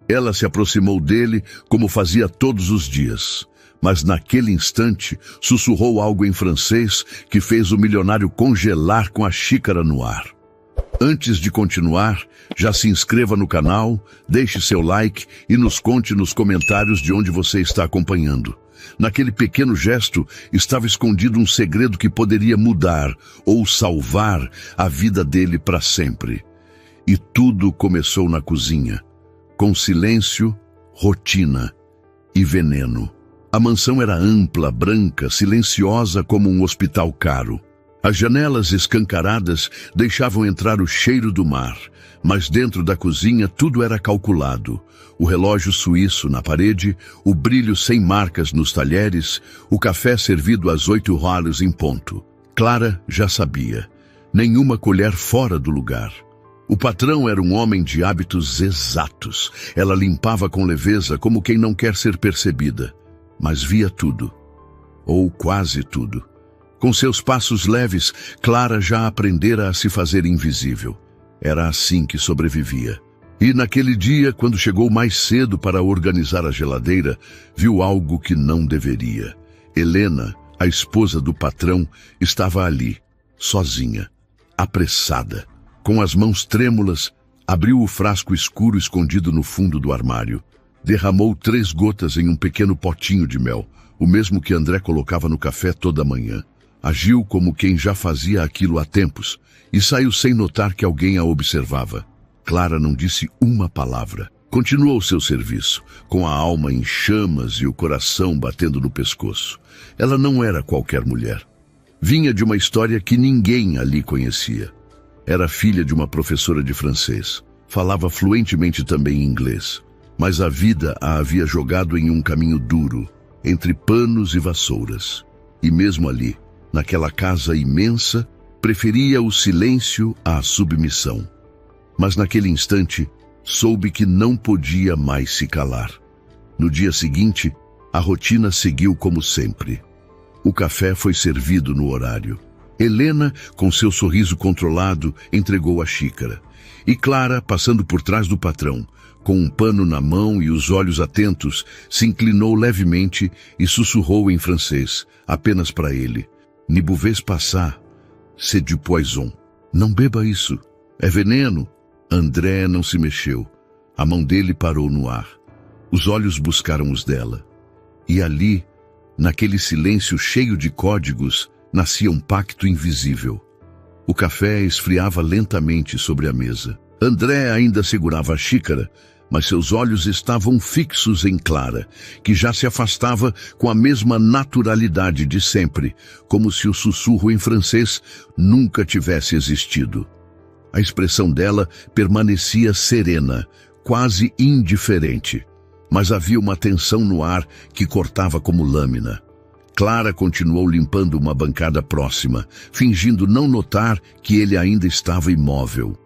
Ela se aproximou dele como fazia todos os dias, mas naquele instante sussurrou algo em francês que fez o milionário congelar com a xícara no ar. Antes de continuar, já se inscreva no canal, deixe seu like e nos conte nos comentários de onde você está acompanhando. Naquele pequeno gesto estava escondido um segredo que poderia mudar ou salvar a vida dele para sempre. E tudo começou na cozinha, com silêncio, rotina e veneno. A mansão era ampla, branca, silenciosa como um hospital caro. As janelas escancaradas deixavam entrar o cheiro do mar, mas dentro da cozinha tudo era calculado. O relógio suíço na parede, o brilho sem marcas nos talheres, o café servido às 8 horas em ponto. Clara já sabia. Nenhuma colher fora do lugar. O patrão era um homem de hábitos exatos. Ela limpava com leveza como quem não quer ser percebida, mas via tudo, ou quase tudo. Com seus passos leves, Clara já aprendera a se fazer invisível. Era assim que sobrevivia. E naquele dia, quando chegou mais cedo para organizar a geladeira, viu algo que não deveria. Helena, a esposa do patrão, estava ali, sozinha, apressada. Com as mãos trêmulas, abriu o frasco escuro escondido no fundo do armário. Derramou 3 gotas em um pequeno potinho de mel, o mesmo que André colocava no café toda manhã. Agiu como quem já fazia aquilo há tempos e saiu sem notar que alguém a observava. Clara não disse uma palavra. Continuou seu serviço, com a alma em chamas e o coração batendo no pescoço. Ela não era qualquer mulher. Vinha de uma história que ninguém ali conhecia. Era filha de uma professora de francês. Falava fluentemente também inglês. Mas a vida a havia jogado em um caminho duro, entre panos e vassouras. E mesmo ali, naquela casa imensa, preferia o silêncio à submissão. Mas naquele instante, soube que não podia mais se calar. No dia seguinte, a rotina seguiu como sempre. O café foi servido no horário. Helena, com seu sorriso controlado, entregou a xícara. E Clara, passando por trás do patrão, com um pano na mão e os olhos atentos, se inclinou levemente e sussurrou em francês, apenas para ele. Ne buvez passar, c'est du poison. Não beba isso, é veneno. André não se mexeu. A mão dele parou no ar. Os olhos buscaram os dela. E ali, naquele silêncio cheio de códigos, nascia um pacto invisível. O café esfriava lentamente sobre a mesa. André ainda segurava a xícara, mas seus olhos estavam fixos em Clara, que já se afastava com a mesma naturalidade de sempre, como se o sussurro em francês nunca tivesse existido. A expressão dela permanecia serena, quase indiferente, mas havia uma tensão no ar que cortava como lâmina. Clara continuou limpando uma bancada próxima, fingindo não notar que ele ainda estava imóvel.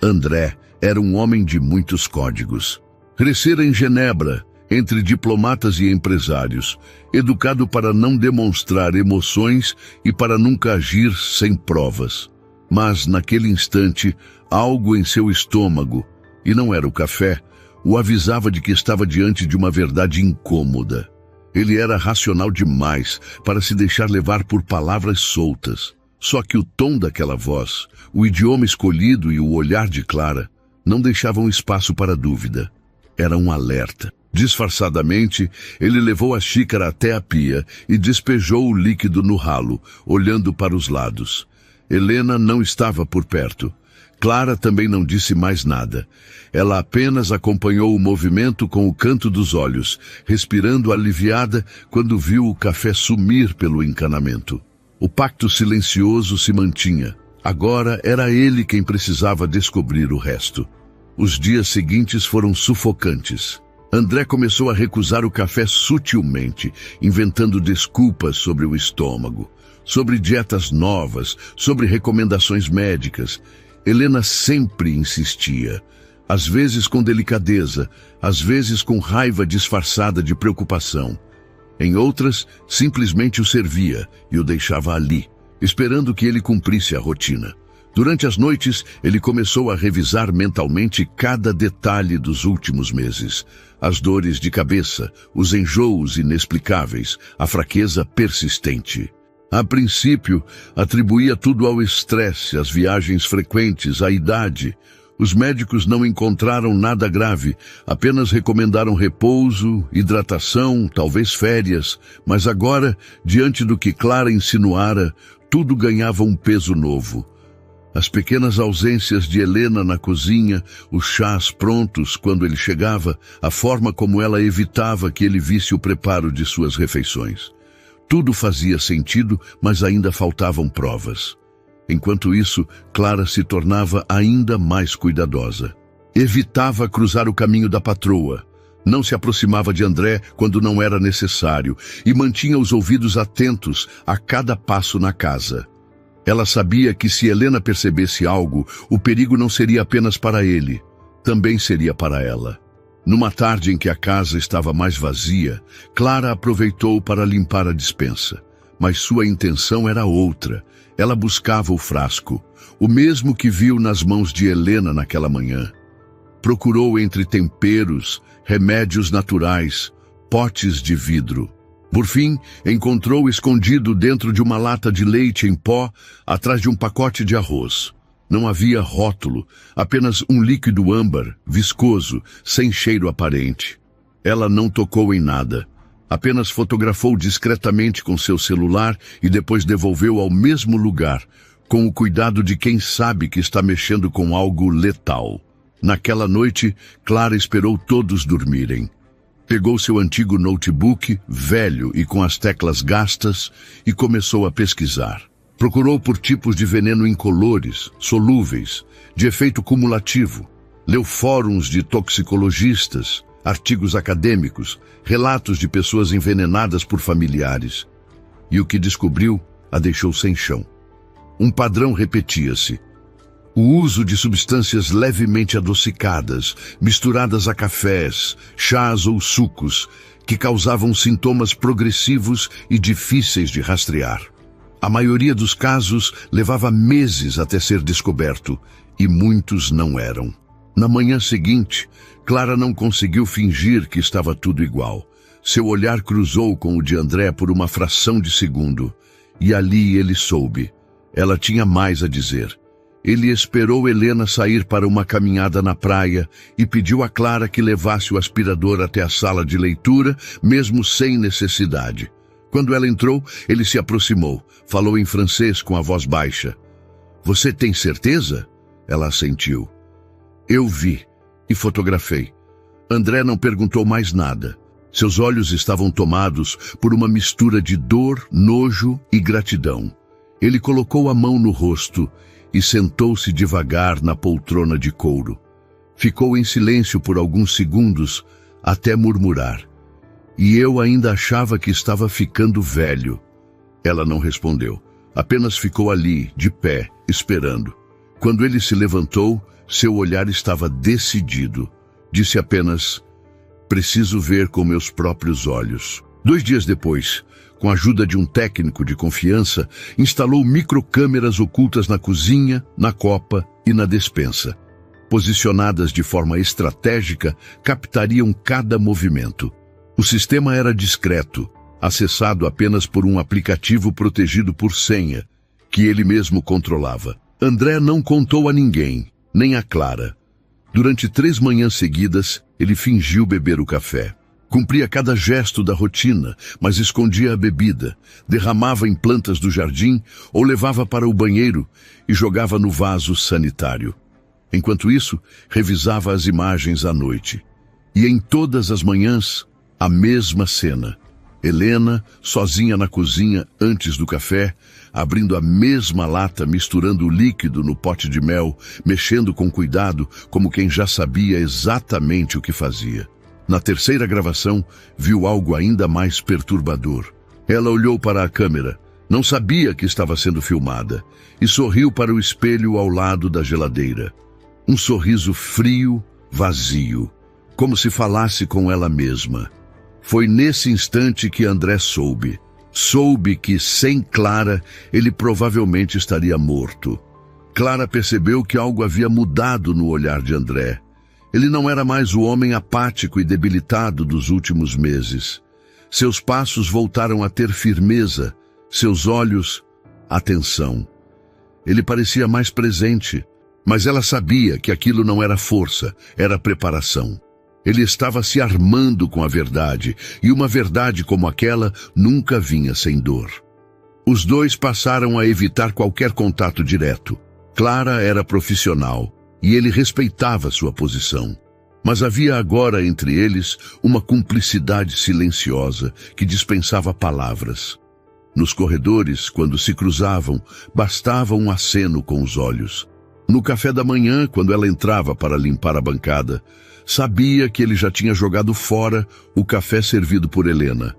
André era um homem de muitos códigos. Crescera em Genebra, entre diplomatas e empresários, educado para não demonstrar emoções e para nunca agir sem provas. Mas, naquele instante, algo em seu estômago, e não era o café, o avisava de que estava diante de uma verdade incômoda. Ele era racional demais para se deixar levar por palavras soltas. Só que o tom daquela voz, o idioma escolhido e o olhar de Clara não deixavam espaço para dúvida. Era um alerta. Disfarçadamente, ele levou a xícara até a pia e despejou o líquido no ralo, olhando para os lados. Helena não estava por perto. Clara também não disse mais nada. Ela apenas acompanhou o movimento com o canto dos olhos, respirando aliviada quando viu o café sumir pelo encanamento. O pacto silencioso se mantinha. Agora era ele quem precisava descobrir o resto. Os dias seguintes foram sufocantes. André começou a recusar o café sutilmente, inventando desculpas sobre o estômago, sobre dietas novas, sobre recomendações médicas. Helena sempre insistia, às vezes com delicadeza, às vezes com raiva disfarçada de preocupação. Em outras, simplesmente o servia e o deixava ali, esperando que ele cumprisse a rotina. Durante as noites, ele começou a revisar mentalmente cada detalhe dos últimos meses. As dores de cabeça, os enjoos inexplicáveis, a fraqueza persistente. A princípio, atribuía tudo ao estresse, às viagens frequentes, à idade. Os médicos não encontraram nada grave, apenas recomendaram repouso, hidratação, talvez férias. Mas agora, diante do que Clara insinuara, tudo ganhava um peso novo. As pequenas ausências de Helena na cozinha, os chás prontos quando ele chegava, a forma como ela evitava que ele visse o preparo de suas refeições. Tudo fazia sentido, mas ainda faltavam provas. Enquanto isso, Clara se tornava ainda mais cuidadosa. Evitava cruzar o caminho da patroa, não se aproximava de André quando não era necessário e mantinha os ouvidos atentos a cada passo na casa. Ela sabia que se Helena percebesse algo, o perigo não seria apenas para ele, também seria para ela. Numa tarde em que a casa estava mais vazia, Clara aproveitou para limpar a despensa. Mas sua intenção era outra. Ela buscava o frasco, o mesmo que viu nas mãos de Helena naquela manhã. Procurou entre temperos, remédios naturais, potes de vidro. Por fim, encontrou escondido dentro de uma lata de leite em pó, atrás de um pacote de arroz. Não havia rótulo, apenas um líquido âmbar, viscoso, sem cheiro aparente. Ela não tocou em nada. Apenas fotografou discretamente com seu celular e depois devolveu ao mesmo lugar, com o cuidado de quem sabe que está mexendo com algo letal. Naquela noite, Clara esperou todos dormirem. Pegou seu antigo notebook, velho e com as teclas gastas, e começou a pesquisar. Procurou por tipos de veneno incolores, solúveis, de efeito cumulativo. Leu fóruns de toxicologistas, artigos acadêmicos, relatos de pessoas envenenadas por familiares. E o que descobriu a deixou sem chão. Um padrão repetia-se. O uso de substâncias levemente adocicadas, misturadas a cafés, chás ou sucos, que causavam sintomas progressivos e difíceis de rastrear. A maioria dos casos levava meses até ser descoberto, e muitos não eram. Na manhã seguinte, Clara não conseguiu fingir que estava tudo igual. Seu olhar cruzou com o de André por uma fração de segundo, e ali ele soube. Ela tinha mais a dizer. Ele esperou Helena sair para uma caminhada na praia e pediu a Clara que levasse o aspirador até a sala de leitura, mesmo sem necessidade. Quando ela entrou, ele se aproximou, falou em francês com a voz baixa. "Você tem certeza?" Ela assentiu. "Eu vi e fotografei." André não perguntou mais nada. Seus olhos estavam tomados por uma mistura de dor, nojo e gratidão. Ele colocou a mão no rosto e sentou-se devagar na poltrona de couro. Ficou em silêncio por alguns segundos, até murmurar. "E eu ainda achava que estava ficando velho." Ela não respondeu, apenas ficou ali, de pé, esperando. Quando ele se levantou, seu olhar estava decidido. Disse apenas, "Preciso ver com meus próprios olhos." 2 dias depois, com a ajuda de um técnico de confiança, instalou microcâmeras ocultas na cozinha, na copa e na despensa. Posicionadas de forma estratégica, captariam cada movimento. O sistema era discreto, acessado apenas por um aplicativo protegido por senha, que ele mesmo controlava. André não contou a ninguém, nem a Clara. Durante 3 manhãs seguidas, ele fingiu beber o café. Cumpria cada gesto da rotina, mas escondia a bebida, derramava em plantas do jardim ou levava para o banheiro e jogava no vaso sanitário. Enquanto isso, revisava as imagens à noite. E em todas as manhãs, a mesma cena. Helena, sozinha na cozinha antes do café, abrindo a mesma lata, misturando o líquido no pote de mel, mexendo com cuidado, como quem já sabia exatamente o que fazia. Na terceira gravação, viu algo ainda mais perturbador. Ela olhou para a câmera, não sabia que estava sendo filmada, e sorriu para o espelho ao lado da geladeira. Um sorriso frio, vazio, como se falasse com ela mesma. Foi nesse instante que André soube. Soube que, sem Clara, ele provavelmente estaria morto. Clara percebeu que algo havia mudado no olhar de André. Ele não era mais o homem apático e debilitado dos últimos meses. Seus passos voltaram a ter firmeza, seus olhos, atenção. Ele parecia mais presente, mas ela sabia que aquilo não era força, era preparação. Ele estava se armando com a verdade, e uma verdade como aquela nunca vinha sem dor. Os dois passaram a evitar qualquer contato direto. Clara era profissional, e ele respeitava sua posição. Mas havia agora entre eles uma cumplicidade silenciosa que dispensava palavras. Nos corredores, quando se cruzavam, bastava um aceno com os olhos. No café da manhã, quando ela entrava para limpar a bancada, sabia que ele já tinha jogado fora o café servido por Helena.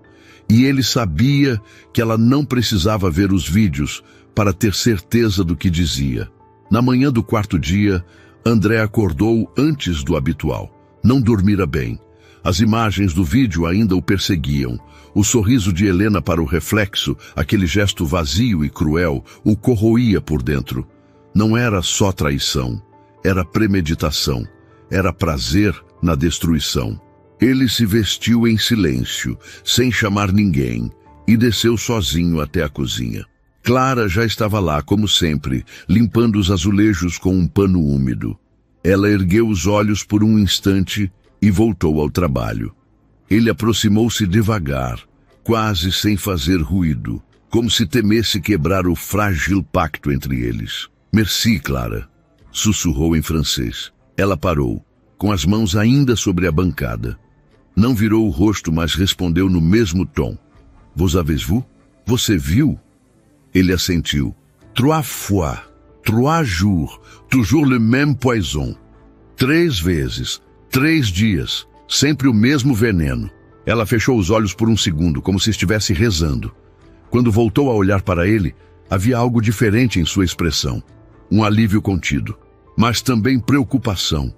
E ele sabia que ela não precisava ver os vídeos para ter certeza do que dizia. Na manhã do quarto dia, André acordou antes do habitual. Não dormira bem. As imagens do vídeo ainda o perseguiam. O sorriso de Helena para o reflexo, aquele gesto vazio e cruel, o corroía por dentro. Não era só traição, era premeditação, era prazer na destruição. Ele se vestiu em silêncio, sem chamar ninguém, e desceu sozinho até a cozinha. Clara já estava lá, como sempre, limpando os azulejos com um pano úmido. Ela ergueu os olhos por um instante e voltou ao trabalho. Ele aproximou-se devagar, quase sem fazer ruído, como se temesse quebrar o frágil pacto entre eles. «Merci, Clara», sussurrou em francês. Ela parou, com as mãos ainda sobre a bancada. Não virou o rosto, mas respondeu no mesmo tom. «Vous avez vu? Você viu?» Ele assentiu. «Trois fois, 3 jours, toujours le même poison». 3 vezes, 3 dias, sempre o mesmo veneno. Ela fechou os olhos por um segundo, como se estivesse rezando. Quando voltou a olhar para ele, havia algo diferente em sua expressão. Um alívio contido, mas também preocupação.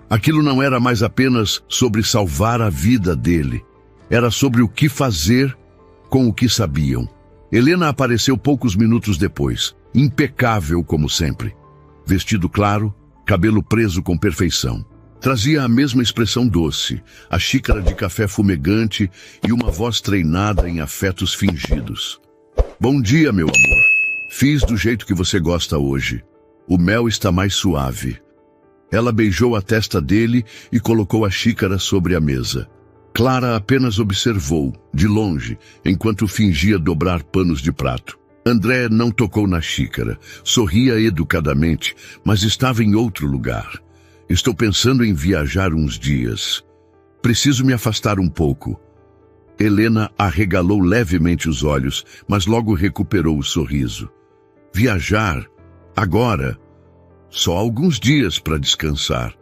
Aquilo não era mais apenas sobre salvar a vida dele. Era sobre o que fazer com o que sabiam. Helena apareceu poucos minutos depois, impecável como sempre. Vestido claro, cabelo preso com perfeição. Trazia a mesma expressão doce, a xícara de café fumegante e uma voz treinada em afetos fingidos. «Bom dia, meu amor. Fiz do jeito que você gosta hoje. O mel está mais suave». Ela beijou a testa dele e colocou a xícara sobre a mesa. Clara apenas observou, de longe, enquanto fingia dobrar panos de prato. André não tocou na xícara, sorria educadamente, mas estava em outro lugar. «Estou pensando em viajar uns dias. Preciso me afastar um pouco». Helena arregalou levemente os olhos, mas logo recuperou o sorriso. «Viajar? Agora? Só alguns dias para descansar».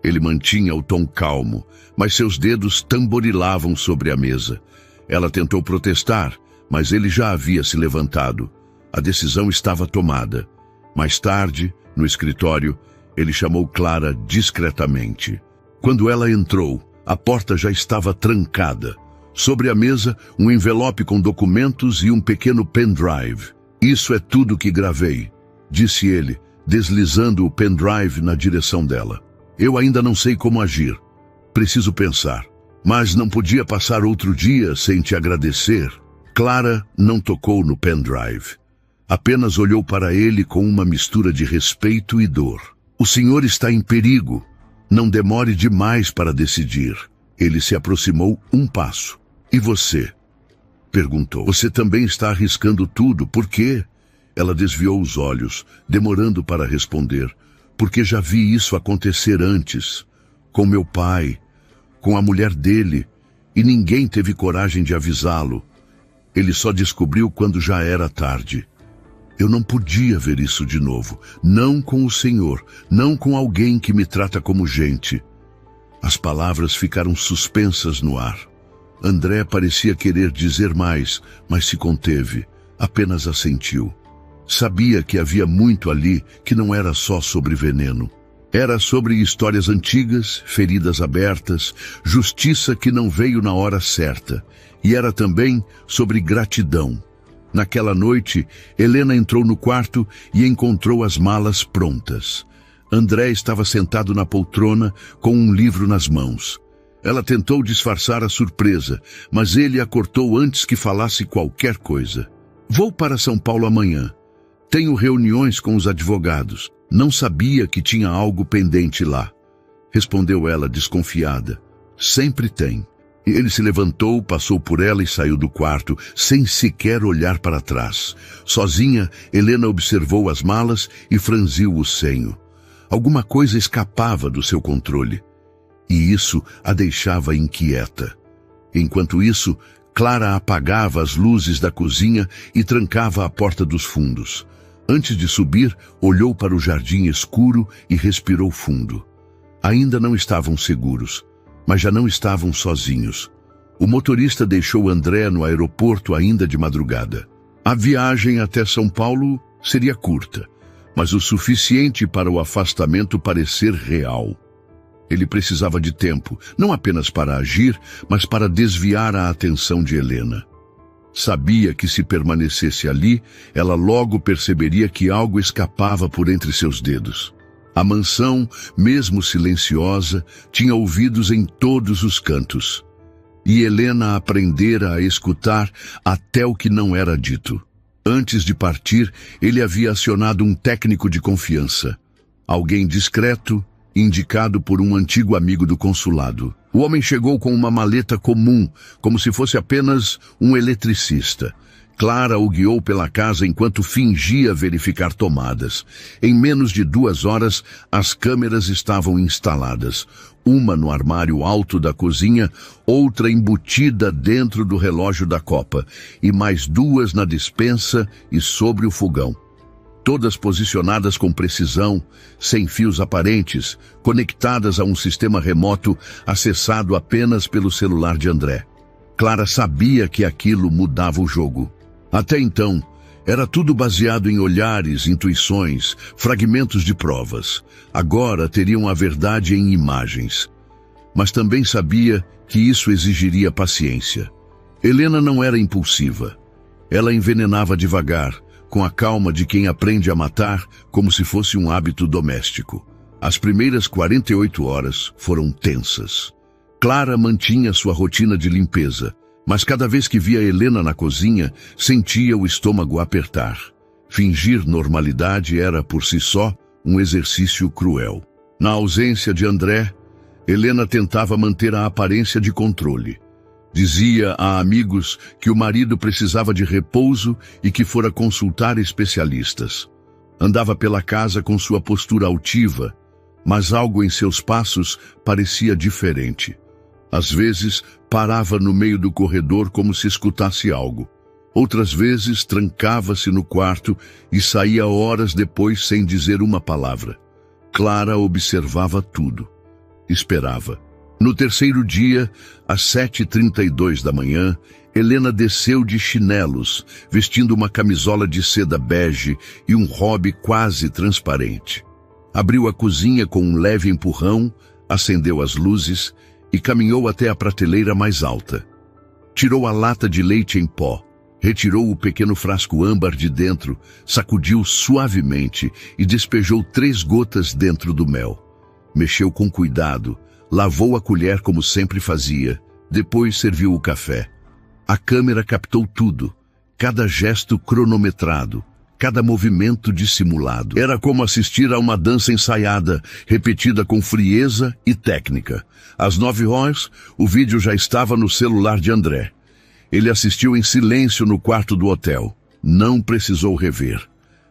Ele mantinha o tom calmo, mas seus dedos tamborilavam sobre a mesa. Ela tentou protestar, mas ele já havia se levantado. A decisão estava tomada. Mais tarde, no escritório, ele chamou Clara discretamente. Quando ela entrou, a porta já estava trancada. Sobre a mesa, um envelope com documentos e um pequeno pendrive. «Isso é tudo que gravei», disse ele, deslizando o pendrive na direção dela. «Eu ainda não sei como agir. Preciso pensar. Mas não podia passar outro dia sem te agradecer». Clara não tocou no pendrive. Apenas olhou para ele com uma mistura de respeito e dor. «O senhor está em perigo. Não demore demais para decidir». Ele se aproximou um passo. «E você?» perguntou. «Você também está arriscando tudo. Por quê?» Ela desviou os olhos, demorando para responder. «Porque já vi isso acontecer antes. Com meu pai, com a mulher dele, e ninguém teve coragem de avisá-lo. Ele só descobriu quando já era tarde. Eu não podia ver isso de novo. Não com o senhor, não com alguém que me trata como gente». As palavras ficaram suspensas no ar. André parecia querer dizer mais, mas se conteve, apenas assentiu. Sabia que havia muito ali que não era só sobre veneno. Era sobre histórias antigas, feridas abertas, justiça que não veio na hora certa. E era também sobre gratidão. Naquela noite, Helena entrou no quarto e encontrou as malas prontas. André estava sentado na poltrona com um livro nas mãos. Ela tentou disfarçar a surpresa, mas ele a cortou antes que falasse qualquer coisa. Vou para São Paulo amanhã. Tenho reuniões com os advogados. Não sabia que tinha algo pendente lá. Respondeu ela desconfiada. Sempre tem. Ele se levantou, passou por ela e saiu do quarto, sem sequer olhar para trás. Sozinha, Helena observou as malas e franziu o senho. Alguma coisa escapava do seu controle. E isso a deixava inquieta. Enquanto isso, Clara apagava as luzes da cozinha e trancava a porta dos fundos. Antes de subir, olhou para o jardim escuro e respirou fundo. Ainda não estavam seguros, mas já não estavam sozinhos. O motorista deixou André no aeroporto ainda de madrugada. A viagem até São Paulo seria curta, mas o suficiente para o afastamento parecer real. Ele precisava de tempo, não apenas para agir, mas para desviar a atenção de Helena. Sabia que se permanecesse ali, ela logo perceberia que algo escapava por entre seus dedos. A mansão, mesmo silenciosa, tinha ouvidos em todos os cantos. E Helena aprendera a escutar até o que não era dito. Antes de partir, ele havia acionado um técnico de confiança. Alguém discreto, indicado por um antigo amigo do consulado. O homem chegou com uma maleta comum, como se fosse apenas um eletricista. Clara o guiou pela casa enquanto fingia verificar tomadas. Em menos de 2 horas, as câmeras estavam instaladas. Uma no armário alto da cozinha, outra embutida dentro do relógio da copa, e mais 2 na despensa e sobre o fogão. Todas posicionadas com precisão, sem fios aparentes, conectadas a um sistema remoto acessado apenas pelo celular de André. Clara sabia que aquilo mudava o jogo. Até então, era tudo baseado em olhares, intuições, fragmentos de provas. Agora teriam a verdade em imagens. Mas também sabia que isso exigiria paciência. Helena não era impulsiva. Ela envenenava devagar, com a calma de quem aprende a matar como se fosse um hábito doméstico. As primeiras 48 horas foram tensas. Clara mantinha sua rotina de limpeza, mas cada vez que via Helena na cozinha, sentia o estômago apertar. Fingir normalidade era, por si só, um exercício cruel. Na ausência de André, Helena tentava manter a aparência de controle. Dizia a amigos que o marido precisava de repouso e que fora consultar especialistas. Andava pela casa com sua postura altiva, mas algo em seus passos parecia diferente. Às vezes, parava no meio do corredor como se escutasse algo. Outras vezes, trancava-se no quarto e saía horas depois sem dizer uma palavra. Clara observava tudo. Esperava. No terceiro dia, às 7h32 da manhã, Helena desceu de chinelos, vestindo uma camisola de seda bege e um robe quase transparente. Abriu a cozinha com um leve empurrão, acendeu as luzes e caminhou até a prateleira mais alta. Tirou a lata de leite em pó, retirou o pequeno frasco âmbar de dentro, sacudiu suavemente e despejou 3 gotas dentro do mel. Mexeu com cuidado, lavou a colher como sempre fazia, depois serviu o café. A câmera captou tudo, cada gesto cronometrado, cada movimento dissimulado. Era como assistir a uma dança ensaiada, repetida com frieza e técnica. Às 9 horas, o vídeo já estava no celular de André. Ele assistiu em silêncio no quarto do hotel. Não precisou rever.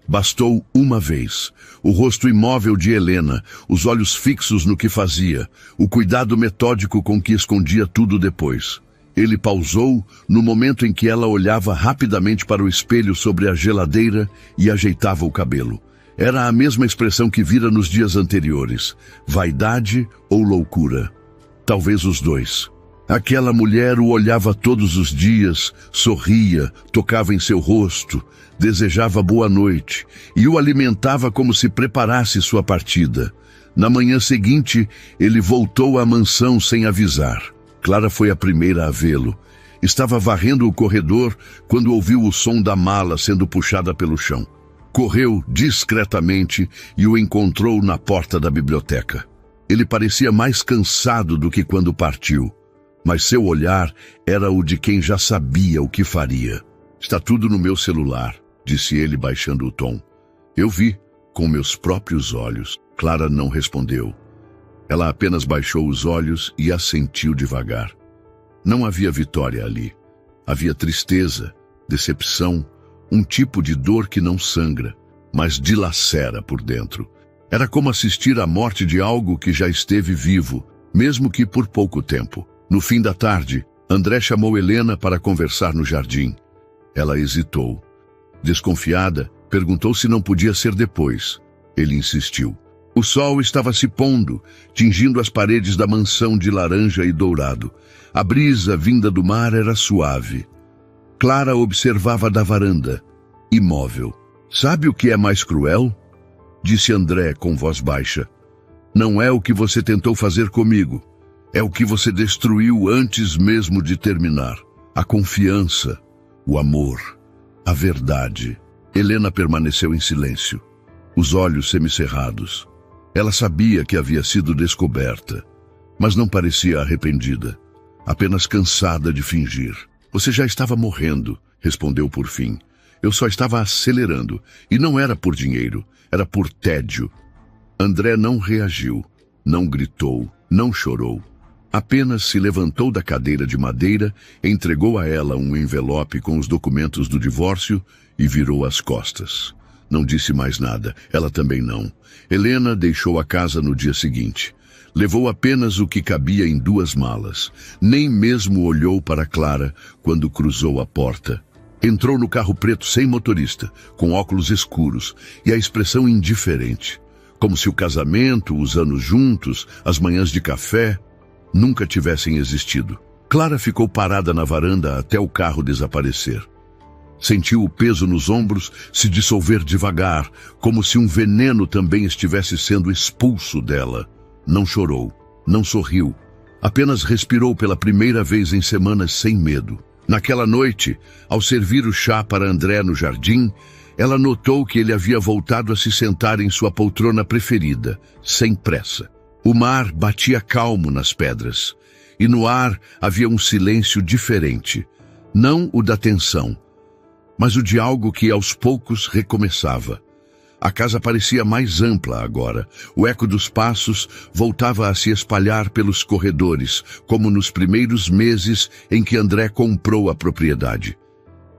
Bastou uma vez. O rosto imóvel de Helena, os olhos fixos no que fazia, o cuidado metódico com que escondia tudo depois. Ele pausou no momento em que ela olhava rapidamente para o espelho sobre a geladeira e ajeitava o cabelo. Era a mesma expressão que vira nos dias anteriores. Vaidade ou loucura? Talvez os dois. Aquela mulher o olhava todos os dias, sorria, tocava em seu rosto, desejava boa noite e o alimentava como se preparasse sua partida. Na manhã seguinte, ele voltou à mansão sem avisar. Clara foi a primeira a vê-lo. Estava varrendo o corredor quando ouviu o som da mala sendo puxada pelo chão. Correu discretamente e o encontrou na porta da biblioteca. Ele parecia mais cansado do que quando partiu, mas seu olhar era o de quem já sabia o que faria. Está tudo no meu celular, disse ele baixando o tom. Eu vi, com meus próprios olhos. Clara não respondeu. Ela apenas baixou os olhos e assentiu devagar. Não havia vitória ali. Havia tristeza, decepção, um tipo de dor que não sangra, mas dilacera por dentro. Era como assistir à morte de algo que já esteve vivo, mesmo que por pouco tempo. No fim da tarde, André chamou Helena para conversar no jardim. Ela hesitou. Desconfiada, perguntou se não podia ser depois. Ele insistiu. O sol estava se pondo, tingindo as paredes da mansão de laranja e dourado. A brisa vinda do mar era suave. Clara observava da varanda, imóvel. Sabe o que é mais cruel? Disse André com voz baixa. Não é o que você tentou fazer comigo. É o que você destruiu antes mesmo de terminar. A confiança, o amor, a verdade. Helena permaneceu em silêncio, os olhos semicerrados. Ela sabia que havia sido descoberta, mas não parecia arrependida, apenas cansada de fingir. Você já estava morrendo, respondeu por fim. Eu só estava acelerando, e não era por dinheiro, era por tédio. André não reagiu, não gritou, não chorou. Apenas se levantou da cadeira de madeira, entregou a ela um envelope com os documentos do divórcio e virou as costas. Não disse mais nada, ela também não. Helena deixou a casa no dia seguinte. Levou apenas o que cabia em 2 malas. Nem mesmo olhou para Clara quando cruzou a porta. Entrou no carro preto sem motorista, com óculos escuros e a expressão indiferente. Como se o casamento, os anos juntos, as manhãs de café, nunca tivessem existido. Clara ficou parada na varanda até o carro desaparecer. Sentiu o peso nos ombros se dissolver devagar, como se um veneno também estivesse sendo expulso dela. Não chorou, não sorriu, apenas respirou pela primeira vez em semanas sem medo. Naquela noite, ao servir o chá para André no jardim, ela notou que ele havia voltado a se sentar em sua poltrona preferida, sem pressa. O mar batia calmo nas pedras, e no ar havia um silêncio diferente, não o da tensão, mas o de algo que aos poucos recomeçava. A casa parecia mais ampla agora. O eco dos passos voltava a se espalhar pelos corredores, como nos primeiros meses em que André comprou a propriedade.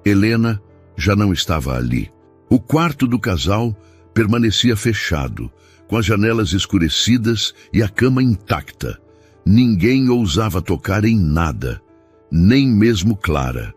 Helena já não estava ali. O quarto do casal permanecia fechado, com as janelas escurecidas e a cama intacta. Ninguém ousava tocar em nada, nem mesmo Clara.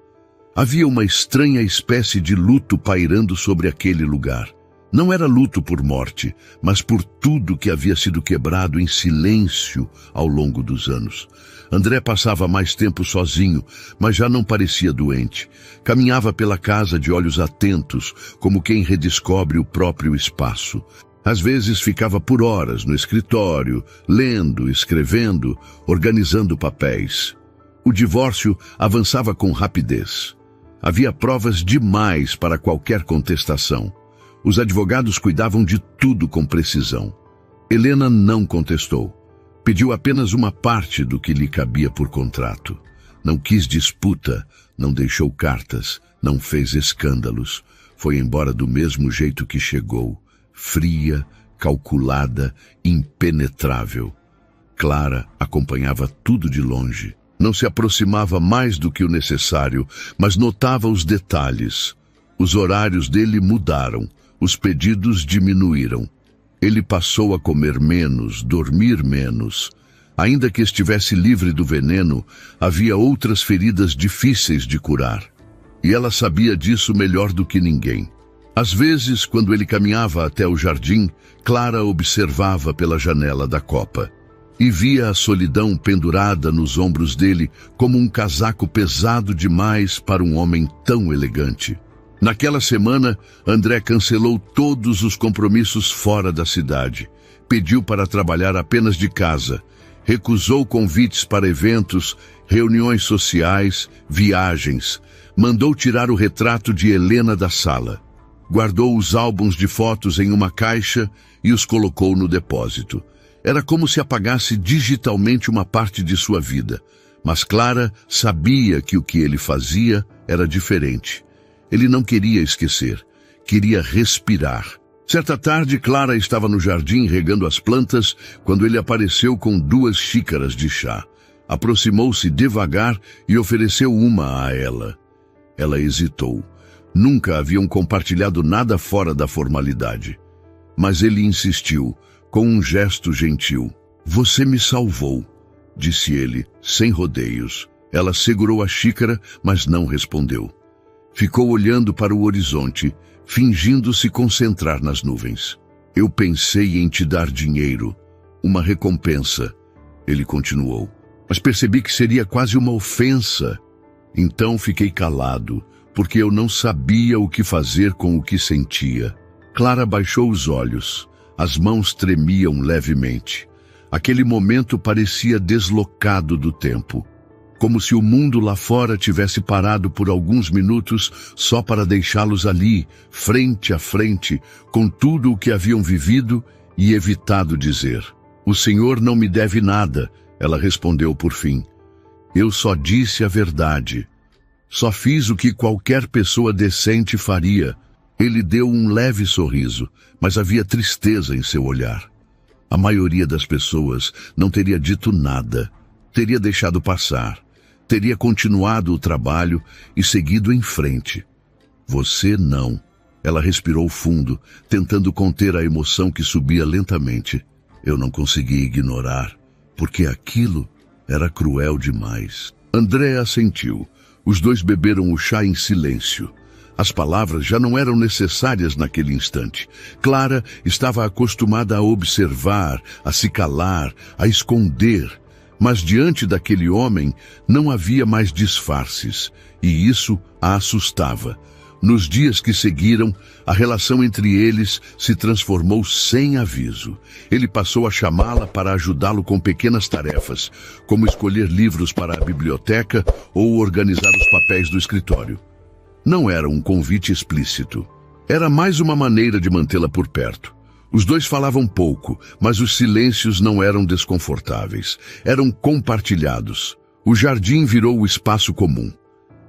Havia uma estranha espécie de luto pairando sobre aquele lugar. Não era luto por morte, mas por tudo que havia sido quebrado em silêncio ao longo dos anos. André passava mais tempo sozinho, mas já não parecia doente. Caminhava pela casa de olhos atentos, como quem redescobre o próprio espaço. Às vezes ficava por horas no escritório, lendo, escrevendo, organizando papéis. O divórcio avançava com rapidez. Havia provas demais para qualquer contestação. Os advogados cuidavam de tudo com precisão. Helena não contestou. Pediu apenas uma parte do que lhe cabia por contrato. Não quis disputa, não deixou cartas, não fez escândalos. Foi embora do mesmo jeito que chegou, fria, calculada, impenetrável. Clara acompanhava tudo de longe. Não se aproximava mais do que o necessário, mas notava os detalhes. Os horários dele mudaram. Os pedidos diminuíram. Ele passou a comer menos, dormir menos. Ainda que estivesse livre do veneno, havia outras feridas difíceis de curar. E ela sabia disso melhor do que ninguém. Às vezes, quando ele caminhava até o jardim, Clara observava pela janela da copa. E via a solidão pendurada nos ombros dele como um casaco pesado demais para um homem tão elegante. Naquela semana, André cancelou todos os compromissos fora da cidade. Pediu para trabalhar apenas de casa. Recusou convites para eventos, reuniões sociais, viagens. Mandou tirar o retrato de Helena da sala. Guardou os álbuns de fotos em uma caixa e os colocou no depósito. Era como se apagasse digitalmente uma parte de sua vida. Mas Clara sabia que o que ele fazia era diferente. Ele não queria esquecer, queria respirar. Certa tarde, Clara estava no jardim regando as plantas quando ele apareceu com 2 xícaras de chá. Aproximou-se devagar e ofereceu uma a ela. Ela hesitou. Nunca haviam compartilhado nada fora da formalidade. Mas ele insistiu, com um gesto gentil. "Você me salvou", disse ele, sem rodeios. Ela segurou a xícara, mas não respondeu. Ficou olhando para o horizonte, fingindo se concentrar nas nuvens. "Eu pensei em te dar dinheiro, uma recompensa", ele continuou. "Mas percebi que seria quase uma ofensa. Então fiquei calado, porque eu não sabia o que fazer com o que sentia." Clara baixou os olhos. As mãos tremiam levemente. Aquele momento parecia deslocado do tempo, como se o mundo lá fora tivesse parado por alguns minutos só para deixá-los ali, frente a frente, com tudo o que haviam vivido e evitado dizer. "O senhor não me deve nada", ela respondeu por fim. "Eu só disse a verdade. Só fiz o que qualquer pessoa decente faria." Ele deu um leve sorriso, mas havia tristeza em seu olhar. A maioria das pessoas não teria dito nada, teria deixado passar, teria continuado o trabalho e seguido em frente. "Você não." Ela respirou fundo, tentando conter a emoção que subia lentamente. "Eu não consegui ignorar, porque aquilo era cruel demais." André assentiu. Os 2 beberam o chá em silêncio. As palavras já não eram necessárias naquele instante. Clara estava acostumada a observar, a se calar, a esconder. Mas diante daquele homem não havia mais disfarces, e isso a assustava. Nos dias que seguiram, a relação entre eles se transformou sem aviso. Ele passou a chamá-la para ajudá-lo com pequenas tarefas, como escolher livros para a biblioteca ou organizar os papéis do escritório. Não era um convite explícito. Era mais uma maneira de mantê-la por perto. Os 2 falavam pouco, mas os silêncios não eram desconfortáveis. Eram compartilhados. O jardim virou o espaço comum.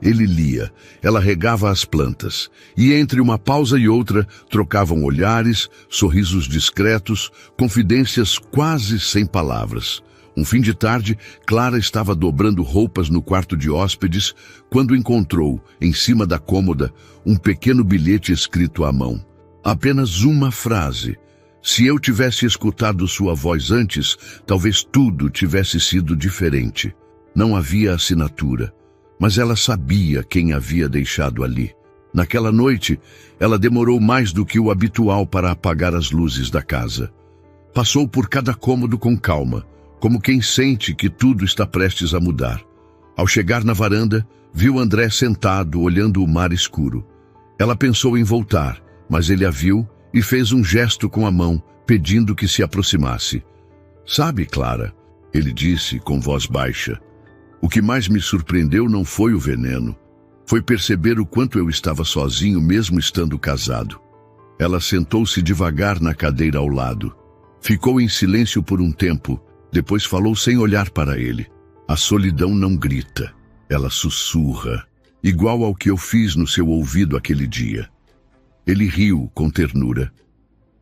Ele lia, ela regava as plantas, e entre uma pausa e outra trocavam olhares, sorrisos discretos, confidências quase sem palavras. Um fim de tarde, Clara estava dobrando roupas no quarto de hóspedes quando encontrou, em cima da cômoda, um pequeno bilhete escrito à mão. Apenas uma frase. "Se eu tivesse escutado sua voz antes, talvez tudo tivesse sido diferente." Não havia assinatura, mas ela sabia quem havia deixado ali. Naquela noite, ela demorou mais do que o habitual para apagar as luzes da casa. Passou por cada cômodo com calma, como quem sente que tudo está prestes a mudar. Ao chegar na varanda, viu André sentado, olhando o mar escuro. Ela pensou em voltar, mas ele a viu e fez um gesto com a mão, pedindo que se aproximasse. "Sabe, Clara", ele disse com voz baixa, "o que mais me surpreendeu não foi o veneno. Foi perceber o quanto eu estava sozinho mesmo estando casado." Ela sentou-se devagar na cadeira ao lado. Ficou em silêncio por um tempo. Depois falou sem olhar para ele. "A solidão não grita, ela sussurra, igual ao que eu fiz no seu ouvido aquele dia." Ele riu com ternura.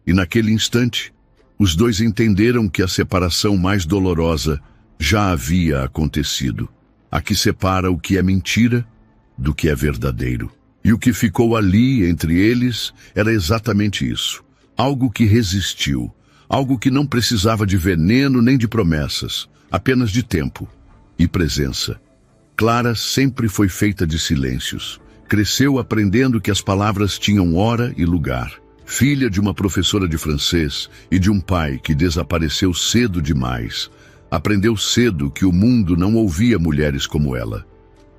E naquele instante, os 2 entenderam que a separação mais dolorosa já havia acontecido. A que separa o que é mentira do que é verdadeiro. E o que ficou ali entre eles era exatamente isso. Algo que resistiu. Algo que não precisava de veneno nem de promessas, apenas de tempo e presença. Clara sempre foi feita de silêncios. Cresceu aprendendo que as palavras tinham hora e lugar. Filha de uma professora de francês e de um pai que desapareceu cedo demais, aprendeu cedo que o mundo não ouvia mulheres como ela.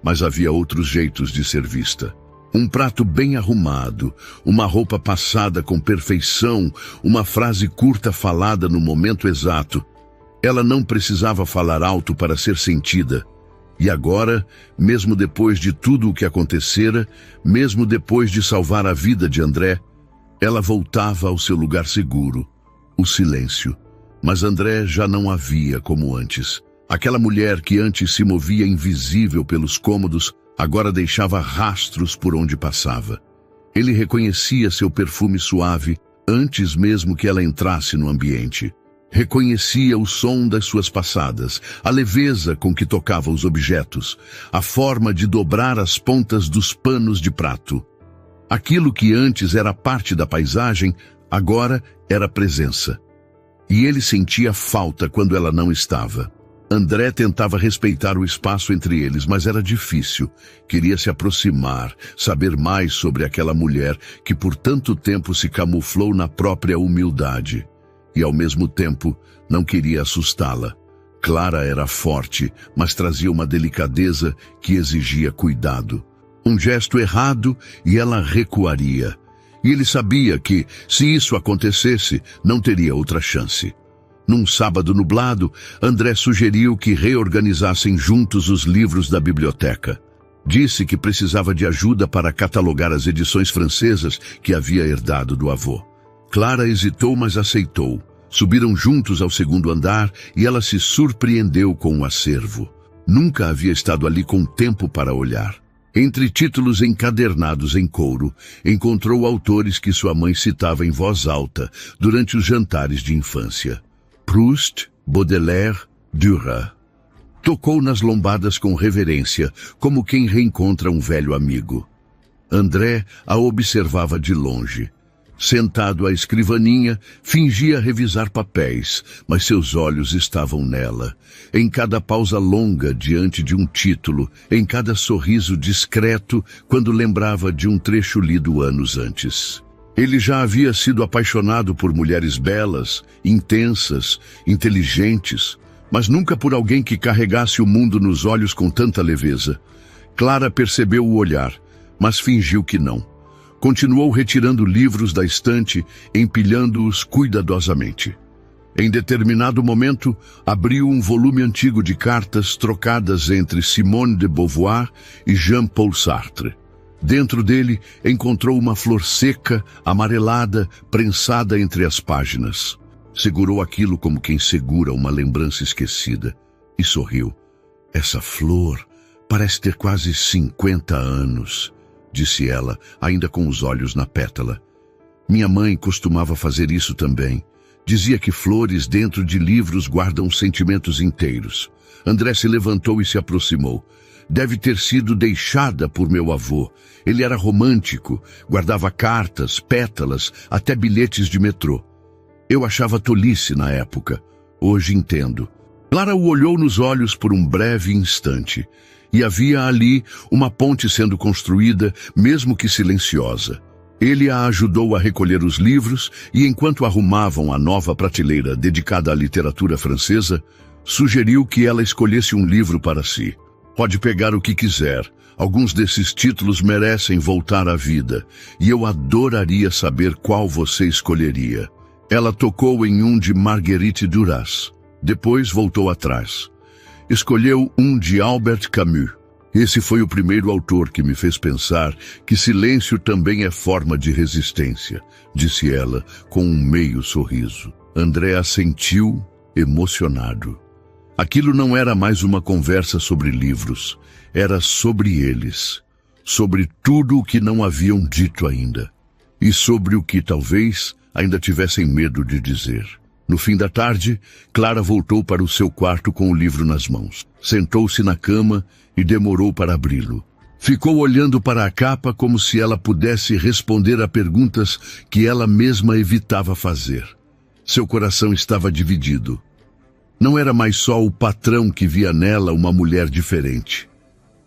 Mas havia outros jeitos de ser vista. Um prato bem arrumado, uma roupa passada com perfeição, uma frase curta falada no momento exato. Ela não precisava falar alto para ser sentida. E agora, mesmo depois de tudo o que acontecera, mesmo depois de salvar a vida de André, ela voltava ao seu lugar seguro, o silêncio. Mas André já não a via como antes. Aquela mulher que antes se movia invisível pelos cômodos, agora deixava rastros por onde passava. Ele reconhecia seu perfume suave antes mesmo que ela entrasse no ambiente. Reconhecia o som das suas passadas, a leveza com que tocava os objetos, a forma de dobrar as pontas dos panos de prato. Aquilo que antes era parte da paisagem, agora era presença. E ele sentia falta quando ela não estava. André tentava respeitar o espaço entre eles, mas era difícil. Queria se aproximar, saber mais sobre aquela mulher que por tanto tempo se camuflou na própria humildade. E ao mesmo tempo não queria assustá-la. Clara era forte, mas trazia uma delicadeza que exigia cuidado. Um gesto errado e ela recuaria. E ele sabia que, se isso acontecesse, não teria outra chance. Num sábado nublado, André sugeriu que reorganizassem juntos os livros da biblioteca. Disse que precisava de ajuda para catalogar as edições francesas que havia herdado do avô. Clara hesitou, mas aceitou. Subiram juntos ao segundo andar e ela se surpreendeu com o acervo. Nunca havia estado ali com tempo para olhar. Entre títulos encadernados em couro, encontrou autores que sua mãe citava em voz alta durante os jantares de infância. Proust, Baudelaire, Duras. Tocou nas lombadas com reverência, como quem reencontra um velho amigo. André a observava de longe. Sentado à escrivaninha, fingia revisar papéis, mas seus olhos estavam nela. Em cada pausa longa diante de um título, em cada sorriso discreto quando lembrava de um trecho lido anos antes. Ele já havia sido apaixonado por mulheres belas, intensas, inteligentes, mas nunca por alguém que carregasse o mundo nos olhos com tanta leveza. Clara percebeu o olhar, mas fingiu que não. Continuou retirando livros da estante, empilhando-os cuidadosamente. Em determinado momento, abriu um volume antigo de cartas trocadas entre Simone de Beauvoir e Jean-Paul Sartre. Dentro dele, encontrou uma flor seca, amarelada, prensada entre as páginas. Segurou aquilo como quem segura uma lembrança esquecida e sorriu. Essa flor parece ter quase 50 anos. Disse ela, ainda com os olhos na pétala. Minha mãe costumava fazer isso também. Dizia que flores dentro de livros guardam sentimentos inteiros. André se levantou e se aproximou. Deve ter sido deixada por meu avô. Ele era romântico, guardava cartas, pétalas, até bilhetes de metrô. Eu achava tolice na época. Hoje entendo. Clara o olhou nos olhos por um breve instante. E havia ali uma ponte sendo construída, mesmo que silenciosa. Ele a ajudou a recolher os livros e, enquanto arrumavam a nova prateleira dedicada à literatura francesa, sugeriu que ela escolhesse um livro para si. Pode pegar o que quiser. Alguns desses títulos merecem voltar à vida, e eu adoraria saber qual você escolheria. Ela tocou em um de Marguerite Duras. Depois voltou atrás. Escolheu um de Albert Camus. Esse foi o primeiro autor que me fez pensar que silêncio também é forma de resistência, disse ela com um meio sorriso. André assentiu, emocionado. Aquilo não era mais uma conversa sobre livros, era sobre eles, sobre tudo o que não haviam dito ainda, e sobre o que talvez ainda tivessem medo de dizer. No fim da tarde, Clara voltou para o seu quarto com o livro nas mãos. Sentou-se na cama e demorou para abri-lo. Ficou olhando para a capa como se ela pudesse responder a perguntas que ela mesma evitava fazer. Seu coração estava dividido. Não era mais só o patrão que via nela uma mulher diferente.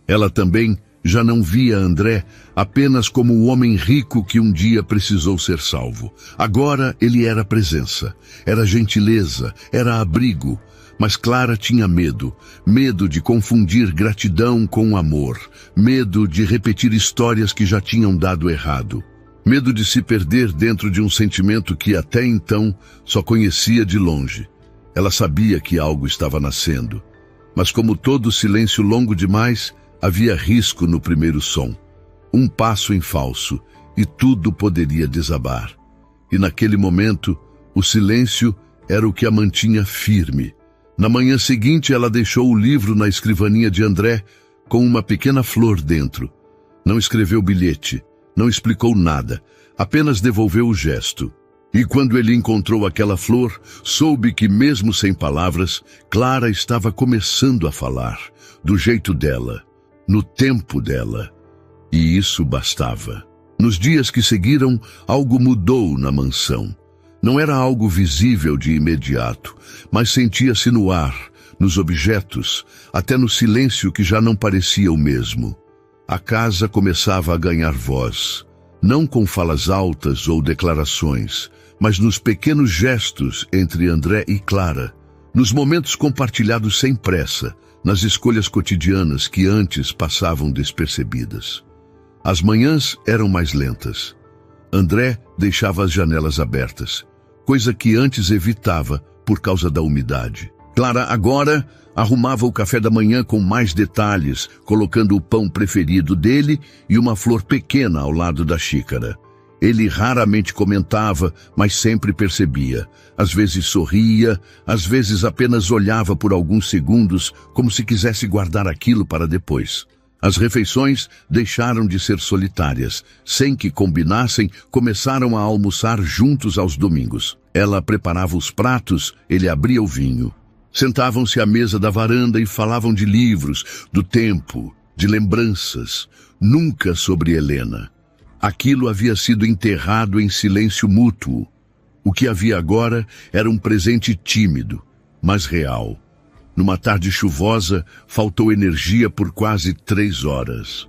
Ela também já não via André apenas como o homem rico que um dia precisou ser salvo. Agora ele era presença, era gentileza, era abrigo. Mas Clara tinha medo. Medo de confundir gratidão com amor. Medo de repetir histórias que já tinham dado errado. Medo de se perder dentro de um sentimento que até então só conhecia de longe. Ela sabia que algo estava nascendo, mas como todo silêncio longo demais, havia risco no primeiro som. Um passo em falso e tudo poderia desabar. E naquele momento, o silêncio era o que a mantinha firme. Na manhã seguinte, ela deixou o livro na escrivaninha de André com uma pequena flor dentro. Não escreveu bilhete, não explicou nada, apenas devolveu o gesto. E quando ele encontrou aquela flor, soube que, mesmo sem palavras, Clara estava começando a falar, do jeito dela, no tempo dela. E isso bastava. Nos dias que seguiram, algo mudou na mansão. Não era algo visível de imediato, mas sentia-se no ar, nos objetos, até no silêncio que já não parecia o mesmo. A casa começava a ganhar voz, não com falas altas ou declarações, mas nos pequenos gestos entre André e Clara, nos momentos compartilhados sem pressa, nas escolhas cotidianas que antes passavam despercebidas. As manhãs eram mais lentas. André deixava as janelas abertas, coisa que antes evitava por causa da umidade. Clara agora arrumava o café da manhã com mais detalhes, colocando o pão preferido dele e uma flor pequena ao lado da xícara. Ele raramente comentava, mas sempre percebia. Às vezes sorria, às vezes apenas olhava por alguns segundos, como se quisesse guardar aquilo para depois. As refeições deixaram de ser solitárias. Sem que combinassem, começaram a almoçar juntos aos domingos. Ela preparava os pratos, ele abria o vinho. Sentavam-se à mesa da varanda e falavam de livros, do tempo, de lembranças, nunca sobre Helena. Aquilo havia sido enterrado em silêncio mútuo. O que havia agora era um presente tímido, mas real. Numa tarde chuvosa, faltou energia por quase 3 horas.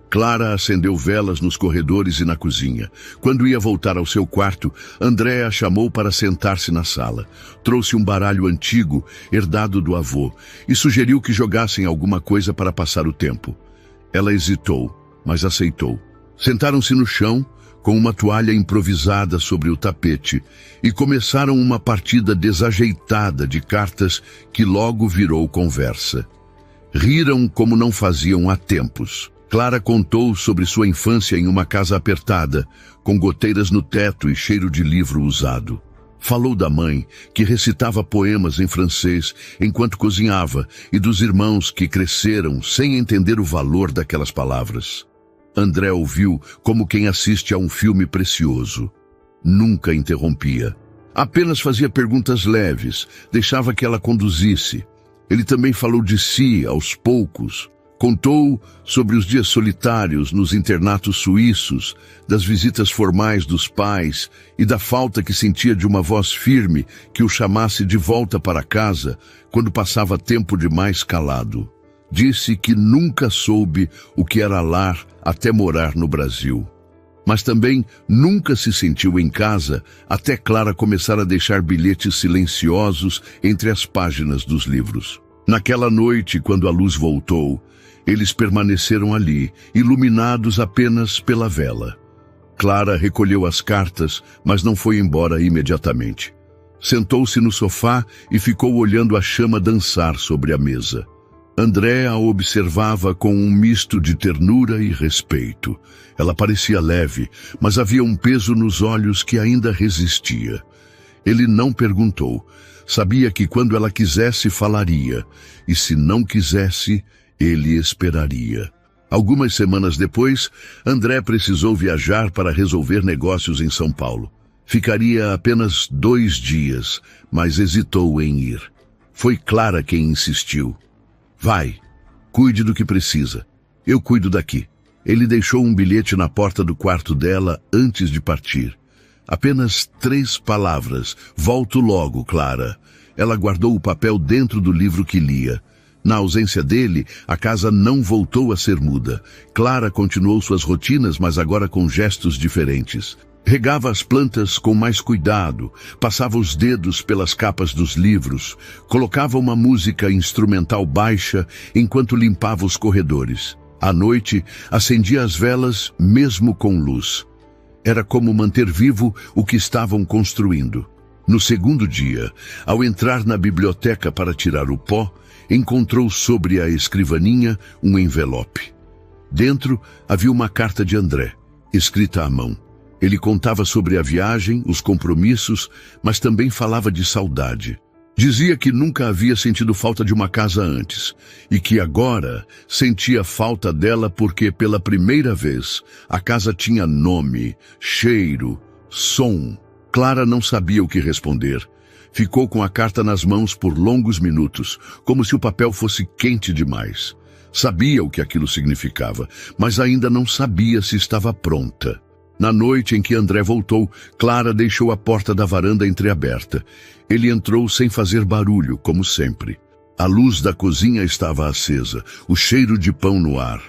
Clara acendeu velas nos corredores e na cozinha. Quando ia voltar ao seu quarto, André a chamou para sentar-se na sala. Trouxe um baralho antigo, herdado do avô, e sugeriu que jogassem alguma coisa para passar o tempo. Ela hesitou, mas aceitou. Sentaram-se no chão, com uma toalha improvisada sobre o tapete, e começaram uma partida desajeitada de cartas que logo virou conversa. Riram como não faziam há tempos. Clara contou sobre sua infância em uma casa apertada, com goteiras no teto e cheiro de livro usado. Falou da mãe, que recitava poemas em francês enquanto cozinhava, e dos irmãos que cresceram sem entender o valor daquelas palavras. André ouviu como quem assiste a um filme precioso. Nunca interrompia. Apenas fazia perguntas leves, deixava que ela conduzisse. Ele também falou de si, aos poucos. Contou sobre os dias solitários nos internatos suíços, das visitas formais dos pais e da falta que sentia de uma voz firme que o chamasse de volta para casa quando passava tempo demais calado. Disse que nunca soube o que era lar até morar no Brasil. Mas também nunca se sentiu em casa até Clara começar a deixar bilhetes silenciosos entre as páginas dos livros. Naquela noite, quando a luz voltou, eles permaneceram ali, iluminados apenas pela vela. Clara recolheu as cartas, mas não foi embora imediatamente. Sentou-se no sofá e ficou olhando a chama dançar sobre a mesa. André a observava com um misto de ternura e respeito. Ela parecia leve, mas havia um peso nos olhos que ainda resistia. Ele não perguntou. Sabia que quando ela quisesse, falaria, e se não quisesse, ele esperaria. Algumas semanas depois, André precisou viajar para resolver negócios em São Paulo. Ficaria apenas 2 dias, mas hesitou em ir. Foi Clara quem insistiu. Vai, cuide do que precisa. Eu cuido daqui. Ele deixou um bilhete na porta do quarto dela antes de partir. Apenas 3 palavras. Volto logo, Clara. Ela guardou o papel dentro do livro que lia. Na ausência dele, a casa não voltou a ser muda. Clara continuou suas rotinas, mas agora com gestos diferentes. Regava as plantas com mais cuidado, passava os dedos pelas capas dos livros, colocava uma música instrumental baixa enquanto limpava os corredores. À noite, acendia as velas mesmo com luz. Era como manter vivo o que estavam construindo. No segundo dia, ao entrar na biblioteca para tirar o pó, encontrou sobre a escrivaninha um envelope. Dentro havia uma carta de André, escrita à mão. Ele contava sobre a viagem, os compromissos, mas também falava de saudade. Dizia que nunca havia sentido falta de uma casa antes, e que agora sentia falta dela porque, pela primeira vez, a casa tinha nome, cheiro, som. Clara não sabia o que responder. Ficou com a carta nas mãos por longos minutos, como se o papel fosse quente demais. Sabia o que aquilo significava, mas ainda não sabia se estava pronta. Na noite em que André voltou, Clara deixou a porta da varanda entreaberta. Ele entrou sem fazer barulho, como sempre. A luz da cozinha estava acesa, o cheiro de pão no ar.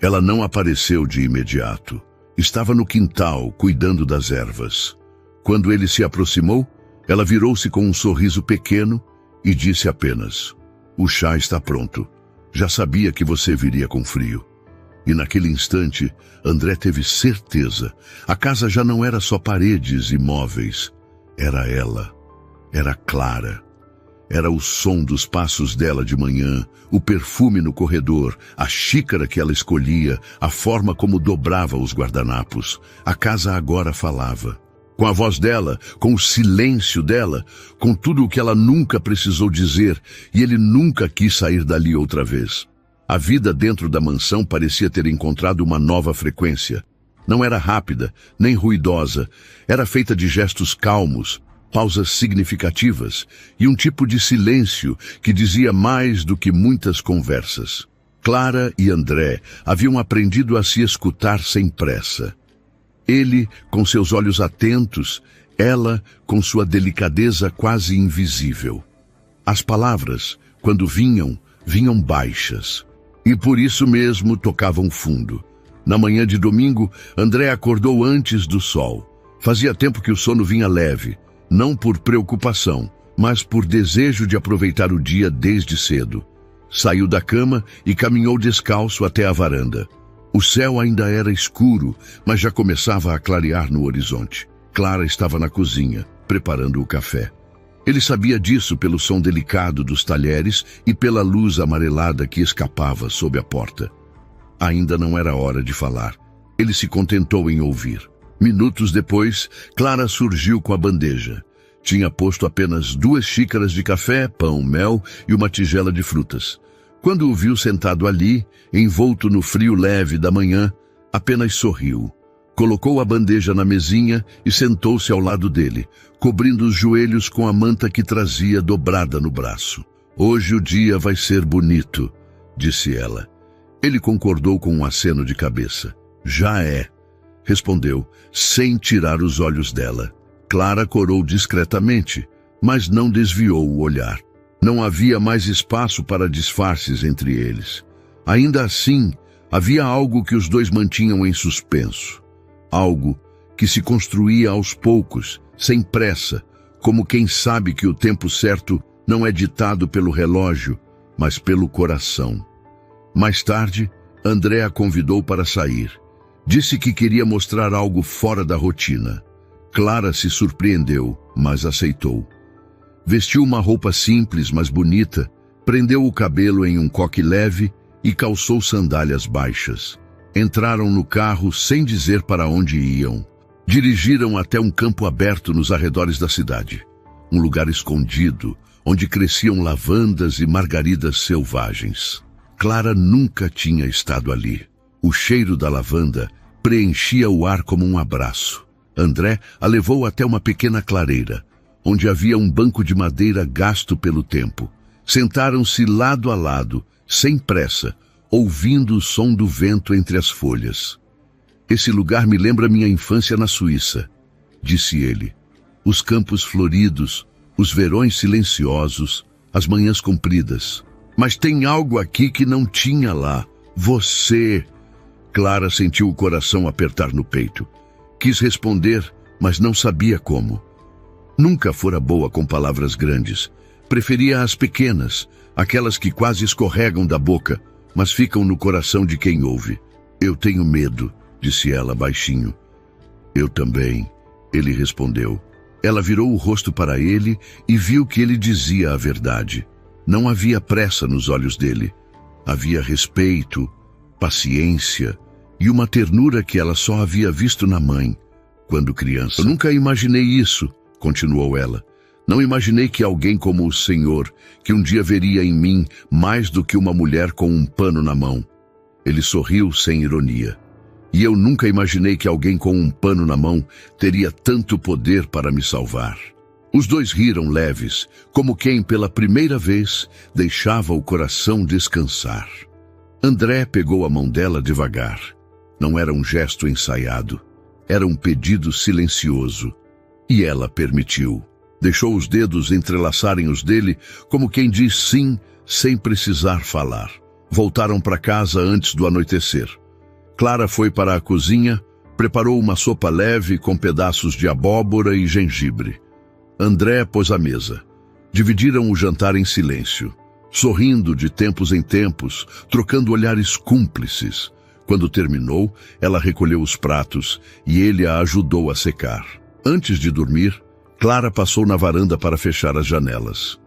Ela não apareceu de imediato. Estava no quintal, cuidando das ervas. Quando ele se aproximou, ela virou-se com um sorriso pequeno e disse apenas: "O chá está pronto. Já sabia que você viria com frio." E naquele instante, André teve certeza. A casa já não era só paredes e móveis. Era ela. Era Clara. Era o som dos passos dela de manhã, o perfume no corredor, a xícara que ela escolhia, a forma como dobrava os guardanapos. A casa agora falava. Com a voz dela, com o silêncio dela, com tudo o que ela nunca precisou dizer, e ele nunca quis sair dali outra vez. A vida dentro da mansão parecia ter encontrado uma nova frequência. Não era rápida, nem ruidosa. Era feita de gestos calmos, pausas significativas e um tipo de silêncio que dizia mais do que muitas conversas. Clara e André haviam aprendido a se escutar sem pressa. Ele, com seus olhos atentos, ela, com sua delicadeza quase invisível. As palavras, quando vinham baixas. E por isso mesmo tocavam fundo. Na manhã de domingo, André acordou antes do sol. Fazia tempo que o sono vinha leve, não por preocupação, mas por desejo de aproveitar o dia desde cedo. Saiu da cama e caminhou descalço até a varanda. O céu ainda era escuro, mas já começava a clarear no horizonte. Clara estava na cozinha, preparando o café. Ele sabia disso pelo som delicado dos talheres e pela luz amarelada que escapava sob a porta. Ainda não era hora de falar. Ele se contentou em ouvir. Minutos depois, Clara surgiu com a bandeja. Tinha posto apenas 2 xícaras de café, pão, mel e uma tigela de frutas. Quando o viu sentado ali, envolto no frio leve da manhã, apenas sorriu. Colocou a bandeja na mesinha e sentou-se ao lado dele, cobrindo os joelhos com a manta que trazia dobrada no braço. "Hoje o dia vai ser bonito", disse ela. Ele concordou com um aceno de cabeça. "Já é", respondeu, sem tirar os olhos dela. Clara corou discretamente, mas não desviou o olhar. Não havia mais espaço para disfarces entre eles. Ainda assim, havia algo que os dois mantinham em suspenso. Algo que se construía aos poucos, sem pressa, como quem sabe que o tempo certo não é ditado pelo relógio, mas pelo coração. Mais tarde, André a convidou para sair. Disse que queria mostrar algo fora da rotina. Clara se surpreendeu, mas aceitou. Vestiu uma roupa simples, mas bonita, prendeu o cabelo em um coque leve e calçou sandálias baixas. Entraram no carro sem dizer para onde iam. Dirigiram até um campo aberto nos arredores da cidade. Um lugar escondido, onde cresciam lavandas e margaridas selvagens. Clara nunca tinha estado ali. O cheiro da lavanda preenchia o ar como um abraço. André a levou até uma pequena clareira, onde havia um banco de madeira gasto pelo tempo. Sentaram-se lado a lado, sem pressa, ouvindo o som do vento entre as folhas. "Esse lugar me lembra minha infância na Suíça", disse ele. "Os campos floridos, os verões silenciosos, as manhãs compridas. Mas tem algo aqui que não tinha lá. Você." Clara sentiu o coração apertar no peito. Quis responder, mas não sabia como. Nunca fora boa com palavras grandes. Preferia as pequenas, aquelas que quase escorregam da boca, mas ficam no coração de quem ouve. "Eu tenho medo", disse ela baixinho. "Eu também", ele respondeu. Ela virou o rosto para ele e viu que ele dizia a verdade. Não havia pressa nos olhos dele. Havia respeito, paciência e uma ternura que ela só havia visto na mãe, quando criança. Eu nunca imaginei isso, continuou ela. Não imaginei que alguém como o Senhor, que um dia veria em mim mais do que uma mulher com um pano na mão. Ele sorriu sem ironia. E eu nunca imaginei que alguém com um pano na mão teria tanto poder para me salvar. Os dois riram leves, como quem pela primeira vez deixava o coração descansar. André pegou a mão dela devagar. Não era um gesto ensaiado. Era um pedido silencioso. E ela permitiu. Deixou os dedos entrelaçarem os dele, como quem diz sim, sem precisar falar. Voltaram para casa antes do anoitecer. Clara foi para a cozinha, preparou uma sopa leve com pedaços de abóbora e gengibre. André pôs a mesa. Dividiram o jantar em silêncio, sorrindo de tempos em tempos, trocando olhares cúmplices. Quando terminou, ela recolheu os pratos e ele a ajudou a secar. Antes de dormir, Clara passou na varanda para fechar as janelas.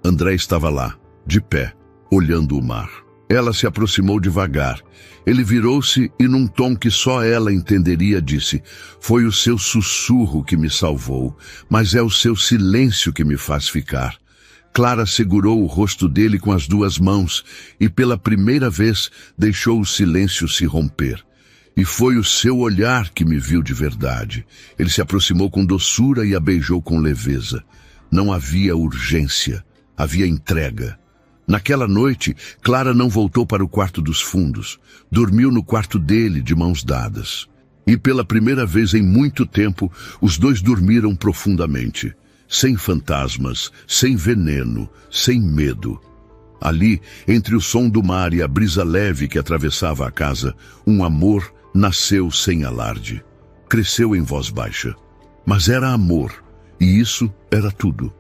André estava lá, de pé, olhando o mar. Ela se aproximou devagar. Ele virou-se e, num tom que só ela entenderia, disse: "Foi o seu sussurro que me salvou, mas é o seu silêncio que me faz ficar." Clara segurou o rosto dele com as duas mãos e, pela primeira vez, deixou o silêncio se romper. "E foi o seu olhar que me viu de verdade." Ele se aproximou com doçura e a beijou com leveza. Não havia urgência, havia entrega. Naquela noite, Clara não voltou para o quarto dos fundos. Dormiu no quarto dele, de mãos dadas. E pela primeira vez em muito tempo, os dois dormiram profundamente. Sem fantasmas, sem veneno, sem medo. Ali, entre o som do mar e a brisa leve que atravessava a casa, um amor nasceu sem alarde. Cresceu em voz baixa. Mas era amor, e isso era tudo.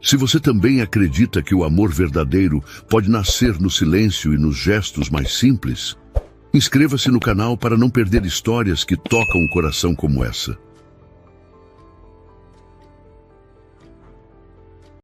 Se você também acredita que o amor verdadeiro pode nascer no silêncio e nos gestos mais simples, inscreva-se no canal para não perder histórias que tocam o coração como essa.